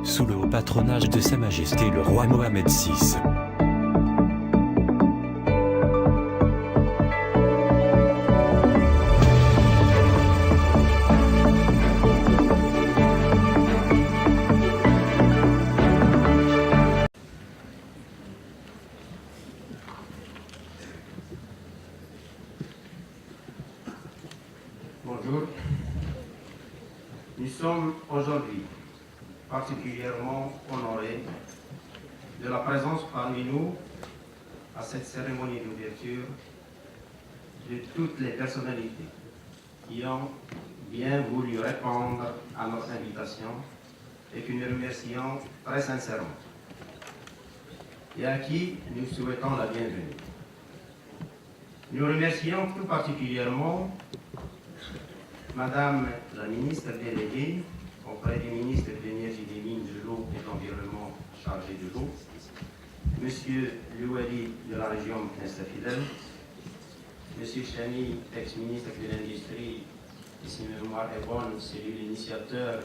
sous le haut patronage de Sa Majesté le roi Mohamed VI. Bonjour. Nous sommes aujourd'hui particulièrement honorés de la présence parmi nous à cette cérémonie d'ouverture de toutes les personnalités qui ont bien voulu répondre à notre invitation et que nous remercions très sincèrement et à qui nous souhaitons la bienvenue. Nous remercions tout particulièrement Madame la ministre déléguée auprès du ministre de l'Énergie, des Mines, de l'Eau et de l'Environnement chargé de l'eau, Monsieur Louali de la région Prince-Fidèle, Monsieur Chani, ex-ministre de l'Industrie, et si ma mémoire est bonne, c'est lui l'initiateur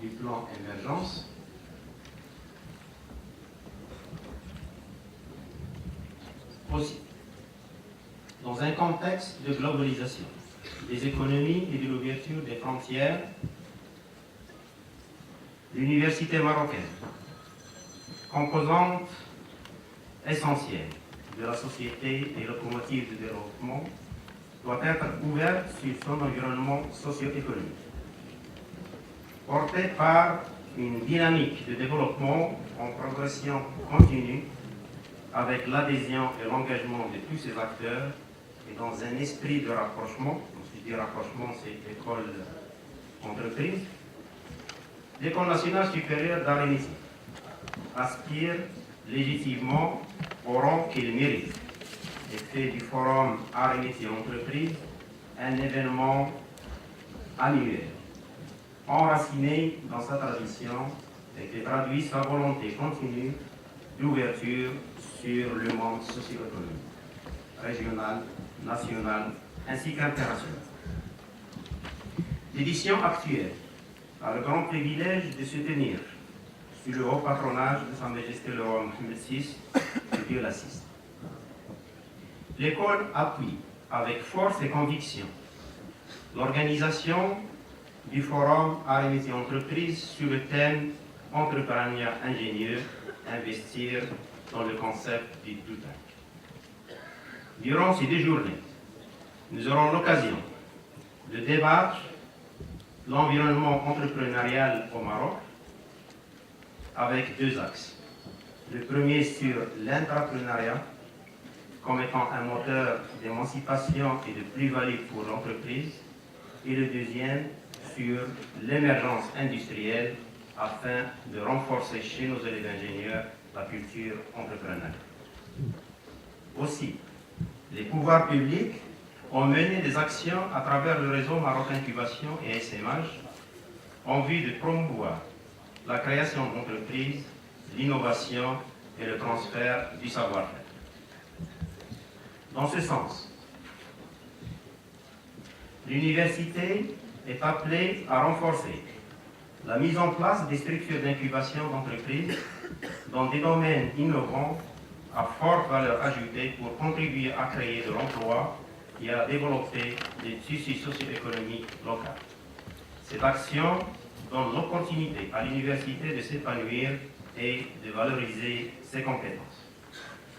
du plan émergence. Aussi, dans un contexte de globalisation des économies et de l'ouverture des frontières, l'université marocaine, composante essentielle de la société et locomotive de développement, doit être ouverte sur son environnement socio-économique. Portée par une dynamique de développement en progression continue, avec l'adhésion et l'engagement de tous ces acteurs, et dans un esprit de rapprochement, quand je dis rapprochement, c'est école-entreprise, l'École nationale supérieure d'art et métiers aspire légitimement au rang qu'il mérite et fait du forum art et métiers entreprise un événement annuel, enraciné dans sa tradition et qui traduit sa volonté continue d'ouverture sur le monde socio-économique, régional, national, ainsi qu'international. L'édition actuelle a le grand privilège de se tenir sous le haut patronage de Sa Majesté le roi Mohamed VI, que Dieu l'assiste. L'école appuie avec force et conviction l'organisation du forum Art et Métiers Entreprises sur le thème Entrepreneuriat ingénieux, investir dans le concept du tout-tech. Durant ces 2 journées, nous aurons l'occasion de débattre l'environnement entrepreneurial au Maroc avec 2 axes. Le premier sur l'intrapreneuriat comme étant un moteur d'émancipation et de plus-value pour l'entreprise, et le deuxième sur l'émergence industrielle afin de renforcer chez nos élèves ingénieurs la culture entrepreneuriale. Aussi, les pouvoirs publics ont mené des actions à travers le réseau Maroc Incubation et SMH en vue de promouvoir la création d'entreprises, l'innovation et le transfert du savoir-faire. Dans ce sens, l'université est appelée à renforcer la mise en place des structures d'incubation d'entreprises dans des domaines innovants à forte valeur ajoutée pour contribuer à créer de l'emploi et à développer des tissus socio-économiques locaux. Cette action donne l'opportunité à l'université de s'épanouir et de valoriser ses compétences.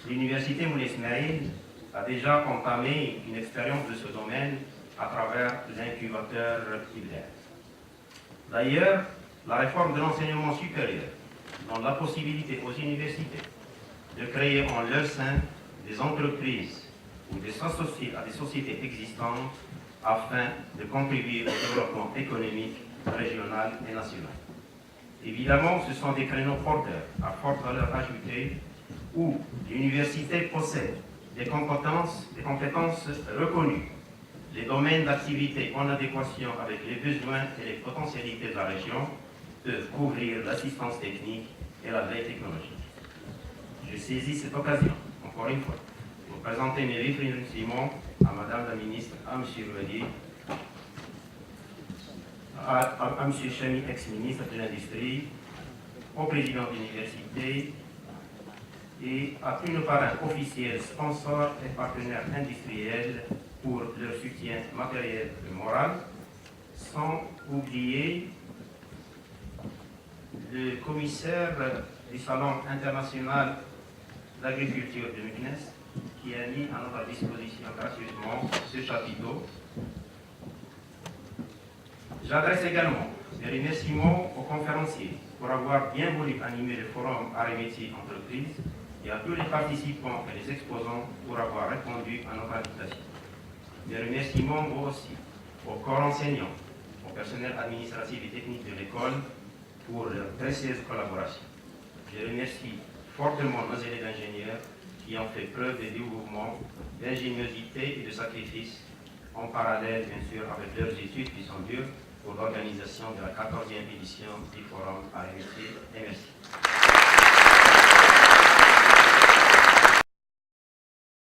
L'université Moulay Ismaïl a déjà entamé une expérience de ce domaine à travers l'incubateur IBDER. D'ailleurs, la réforme de l'enseignement supérieur donne la possibilité aux universités de créer en leur sein des entreprises ou de s'associer à des sociétés existantes afin de contribuer au développement économique, régional et national. Évidemment, ce sont des créneaux porteurs à forte valeur ajoutée où l'université possède des compétences reconnues, les domaines d'activité en adéquation avec les besoins et les potentialités de la région peuvent couvrir l'assistance technique et la veille technologique. Je saisis cette occasion, encore une fois, pour présenter mes remerciements à Madame la ministre, à M. Rouadi, à M. Chani, ex-ministre de l'Industrie, au président de l'université et à tous nos parrains officiels, sponsors et partenaires industriels pour leur soutien matériel et moral, sans oublier le commissaire du Salon international d'agriculture de Meknès qui a mis à notre disposition gracieusement ce chapiteau. J'adresse également des remerciements aux conférenciers pour avoir bien voulu animer le forum Arts et Métiers Entreprises et à tous les participants et les exposants pour avoir répondu à notre invitation. Des remerciements aussi au corps enseignant, au personnel administratif et technique de l'école pour leur précieuse collaboration. Je remercie fortement nos élèves ingénieurs qui ont fait preuve de dévouement, d'ingéniosité et de sacrifice, en parallèle bien sûr avec leurs études qui sont dures pour l'organisation de la 14e édition du Forum Arts et Métiers